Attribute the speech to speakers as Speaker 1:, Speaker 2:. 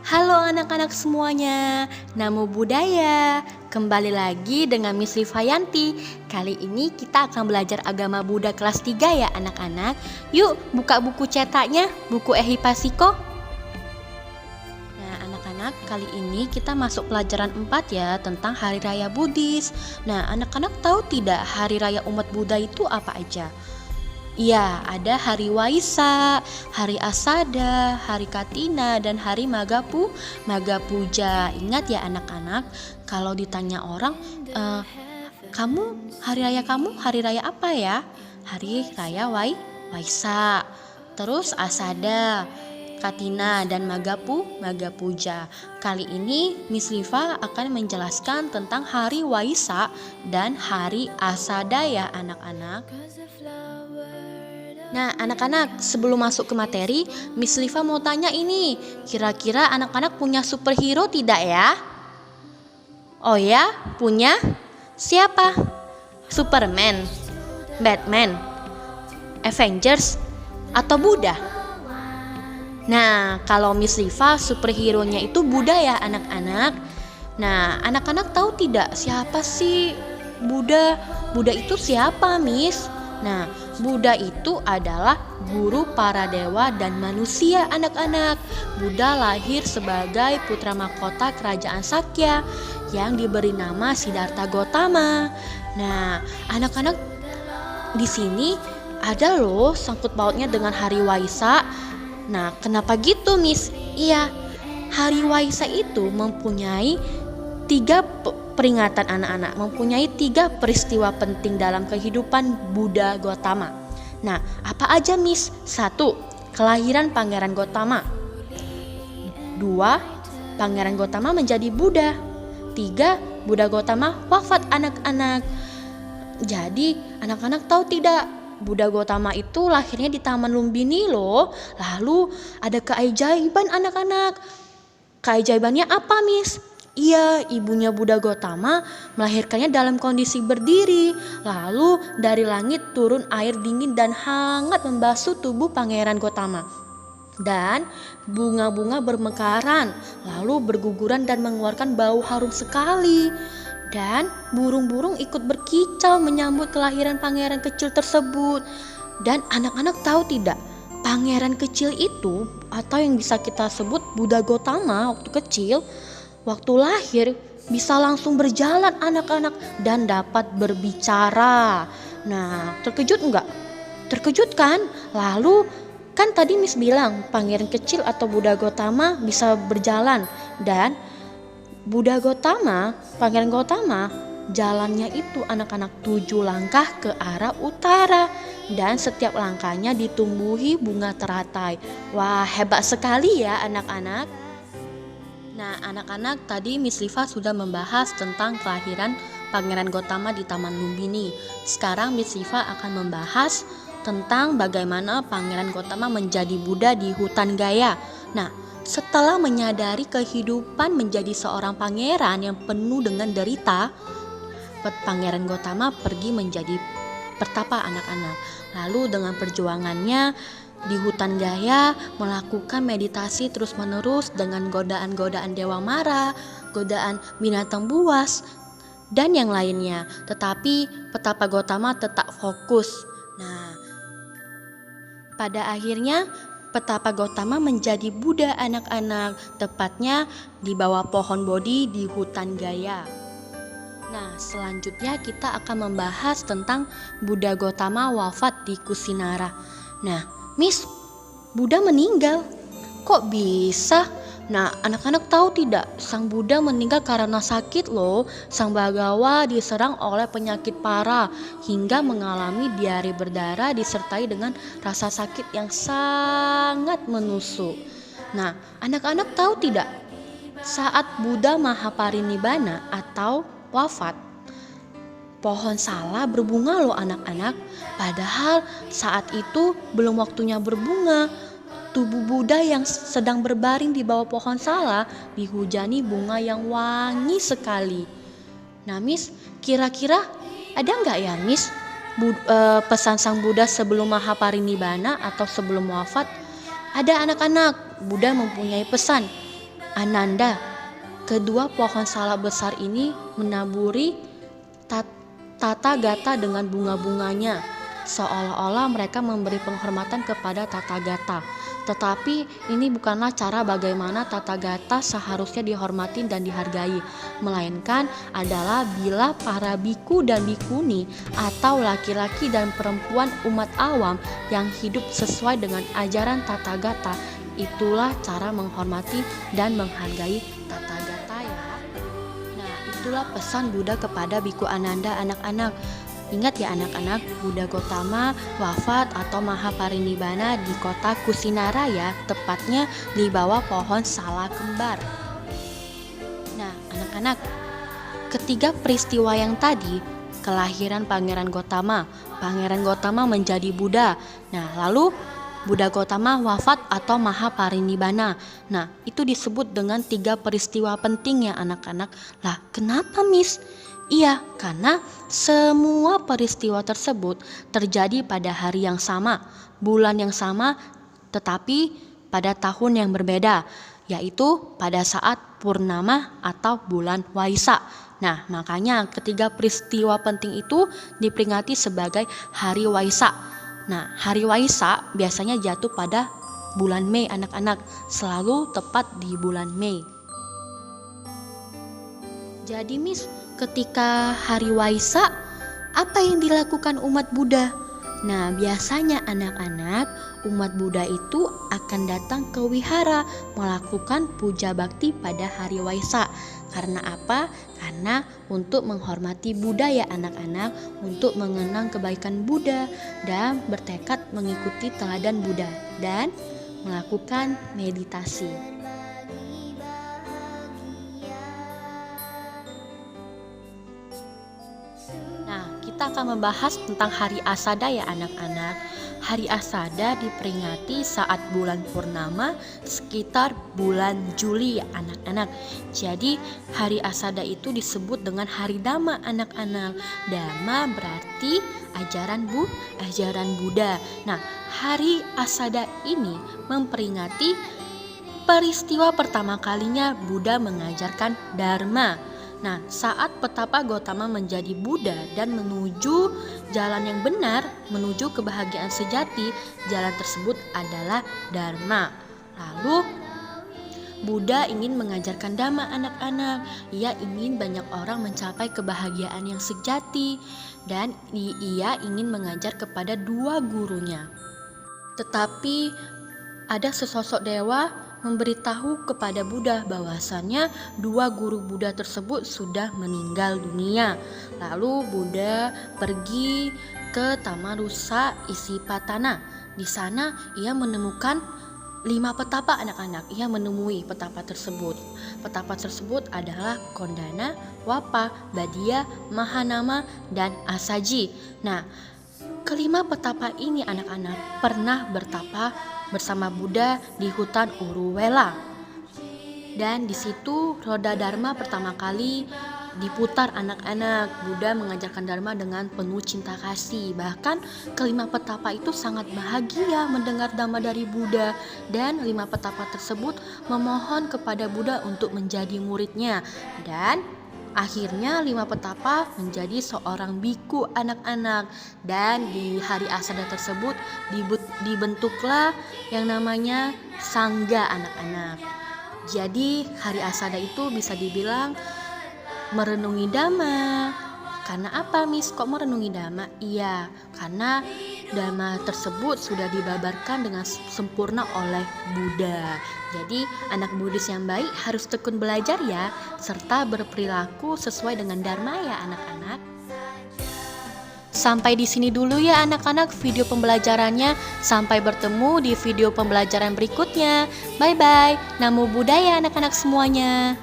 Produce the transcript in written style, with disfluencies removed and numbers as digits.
Speaker 1: Halo anak-anak semuanya, Namo Buddhaya. Kembali lagi dengan Miss Rifayanti. Kali ini kita akan belajar agama Buddha kelas 3 ya anak-anak. Yuk buka buku cetaknya, buku Ehipasiko. Nah anak-anak, kali ini kita masuk pelajaran 4 ya, tentang Hari Raya Buddhis. Nah anak-anak tahu tidak hari raya umat Buddha itu apa aja? Iya, ada hari Waisak, hari Asada, hari Katina, dan hari Magapuja. Ingat ya anak-anak, kalau ditanya orang, kamu hari raya apa ya? Hari raya Waisak, terus Asada, Katina, dan Magapuja. Kali ini Miss Liva akan menjelaskan tentang hari Waisak dan hari Asada ya anak-anak. Nah anak-anak, sebelum masuk ke materi, Miss Liva mau tanya ini, kira-kira anak-anak punya superhero tidak ya? Oh ya, punya? Siapa? Superman, Batman, Avengers, atau Buddha? Nah kalau Miss Liva superhero-nya itu Buddha ya anak-anak. Nah anak-anak tahu tidak siapa sih Buddha? Buddha itu siapa Miss? Nah, Buddha itu adalah guru para dewa dan manusia anak-anak. Buddha lahir sebagai putra mahkota kerajaan Sakya yang diberi nama Siddhartha Gautama. Nah, anak-anak di sini ada loh sangkut pautnya dengan hari Waisak. Nah, kenapa gitu, Miss? Iya, hari Waisak itu mempunyai tiga peringatan anak-anak, mempunyai 3 peristiwa penting dalam kehidupan Buddha Gautama. Nah, apa aja Miss? 1. Kelahiran Pangeran Gautama. 2. Pangeran Gautama menjadi Buddha. 3. Buddha Gautama wafat anak-anak. Jadi, anak-anak tahu tidak? Buddha Gautama itu lahirnya di Taman Lumbini loh. Lalu ada keajaiban anak-anak. Keajaibannya apa Miss? Iya, ibunya Buddha Gautama melahirkannya dalam kondisi berdiri. Lalu dari langit turun air dingin dan hangat membasuh tubuh Pangeran Gautama. Dan bunga-bunga bermekaran, lalu berguguran dan mengeluarkan bau harum sekali. Dan burung-burung ikut berkicau menyambut kelahiran pangeran kecil tersebut. Dan anak-anak tahu tidak? Pangeran kecil itu, atau yang bisa kita sebut Buddha Gautama waktu kecil, waktu lahir bisa langsung berjalan anak-anak dan dapat berbicara. Nah, terkejut enggak? Terkejut kan? Lalu kan tadi Miss bilang pangeran kecil atau Buddha Gautama bisa berjalan, dan Pangeran Gautama jalannya itu anak-anak 7 langkah ke arah utara, dan setiap langkahnya ditumbuhi bunga teratai. Wah, hebat sekali ya anak-anak. Nah anak-anak, tadi Miss Liva sudah membahas tentang kelahiran Pangeran Gautama di Taman Lumbini. Sekarang Miss Liva akan membahas tentang bagaimana Pangeran Gautama menjadi Buddha di hutan Gaya. Nah, setelah menyadari kehidupan menjadi seorang pangeran yang penuh dengan derita, Pangeran Gautama pergi menjadi pertapa anak-anak. Lalu dengan perjuangannya di hutan Gaya melakukan meditasi terus-menerus dengan godaan-godaan Dewa Mara, godaan binatang buas, dan yang lainnya. Tetapi petapa Gautama tetap fokus. Nah, pada akhirnya petapa Gautama menjadi Buddha anak-anak, tepatnya di bawah pohon Bodhi di hutan Gaya. Nah, selanjutnya kita akan membahas tentang Buddha Gautama wafat di Kusinara. Nah, Miss, Buddha meninggal. Kok bisa? Nah, anak-anak tahu tidak? Sang Buddha meninggal karena sakit loh. Sang Bhagawa diserang oleh penyakit parah hingga mengalami diare berdarah disertai dengan rasa sakit yang sangat menusuk. Nah, anak-anak tahu tidak? Saat Buddha Mahaparinibbana atau wafat, pohon salak berbunga loh anak-anak. Padahal saat itu belum waktunya berbunga. Tubuh Buddha yang sedang berbaring di bawah pohon salak dihujani bunga yang wangi sekali. Nah Miss, kira-kira ada nggak ya Miss pesan sang Buddha sebelum Mahaparinibbana atau sebelum wafat? Ada anak-anak, Buddha mempunyai pesan. Ananda. Kedua pohon salak besar ini menaburi Tathagata dengan bunga-bunganya, seolah-olah mereka memberi penghormatan kepada Tathagata. Tetapi ini bukanlah cara bagaimana Tathagata seharusnya dihormati dan dihargai, melainkan adalah bila para biku dan bikuni atau laki-laki dan perempuan umat awam yang hidup sesuai dengan ajaran Tathagata, itulah cara menghormati dan menghargai Tathagata ya. Nah, itulah pesan Buddha kepada Biku Ananda anak-anak. Ingat ya anak-anak, Buddha Gotama wafat atau Mahaparinibbana di kota Kusinara ya, tepatnya di bawah pohon salak kembar. Nah, anak-anak, ketiga peristiwa yang tadi, kelahiran Pangeran Gotama menjadi Buddha. Nah, lalu Buddha Gotama wafat atau Mahaparinibbana. Nah, itu disebut dengan 3 peristiwa penting ya anak-anak. Lah, kenapa Miss? Iya, karena semua peristiwa tersebut terjadi pada hari yang sama, bulan yang sama, tetapi pada tahun yang berbeda, yaitu pada saat purnama atau bulan Waisak. Nah, makanya ketiga peristiwa penting itu diperingati sebagai hari Waisak. Nah, hari Waisak biasanya jatuh pada bulan Mei anak-anak, selalu tepat di bulan Mei. Jadi Miss, ketika hari Waisak, apa yang dilakukan umat Buddha? Nah, biasanya anak-anak, umat Buddha itu akan datang ke wihara melakukan puja bakti pada hari Waisak. Karena apa? Karena untuk menghormati Buddha ya anak-anak, untuk mengenang kebaikan Buddha dan bertekad mengikuti teladan Buddha dan melakukan meditasi. Kita akan membahas tentang hari Asada ya anak-anak. Hari Asada diperingati saat bulan purnama sekitar bulan Juli ya anak-anak. Jadi hari Asada itu disebut dengan hari Dhamma anak-anak. Dhamma berarti ajaran Buddha. Nah, hari Asada ini memperingati peristiwa pertama kalinya Buddha mengajarkan Dharma. Nah, saat Petapa Gotama menjadi Buddha dan menuju jalan yang benar, menuju kebahagiaan sejati, jalan tersebut adalah Dharma. Lalu, Buddha ingin mengajarkan Dhamma anak-anak. Ia ingin banyak orang mencapai kebahagiaan yang sejati dan ia ingin mengajar kepada 2 gurunya. Tetapi ada sesosok dewa memberitahu kepada Buddha bahwasannya 2 guru Buddha tersebut sudah meninggal dunia. Lalu Buddha pergi ke Tamarusa Isipatana. Di sana ia menemukan 5 petapa anak-anak. Ia menemui petapa tersebut. Petapa tersebut adalah Kondana, Wapa, Badia, Mahanama, dan Asaji. Nah, kelima petapa ini anak-anak pernah bertapa bersama Buddha di hutan Uruwela. Dan di situ roda Dharma pertama kali diputar anak-anak. Buddha mengajarkan Dharma dengan penuh cinta kasih. Bahkan kelima petapa itu sangat bahagia mendengar Dhamma dari Buddha. Dan 5 petapa tersebut memohon kepada Buddha untuk menjadi muridnya. Dan akhirnya 5 petapa menjadi seorang biku anak-anak. Dan di hari Asada tersebut dibentuklah yang namanya Sangga anak-anak. Jadi hari Asada itu bisa dibilang merenungi Dhamma. Karena apa Miss? Kok merenungi Dhamma? Iya, karena Dhamma tersebut sudah dibabarkan dengan sempurna oleh Buddha. Jadi anak Buddhis yang baik harus tekun belajar ya, serta berperilaku sesuai dengan Dharma ya anak-anak. Sampai di sini dulu ya anak-anak video pembelajarannya. Sampai bertemu di video pembelajaran berikutnya. Bye bye. Namo Buddhaya anak-anak semuanya.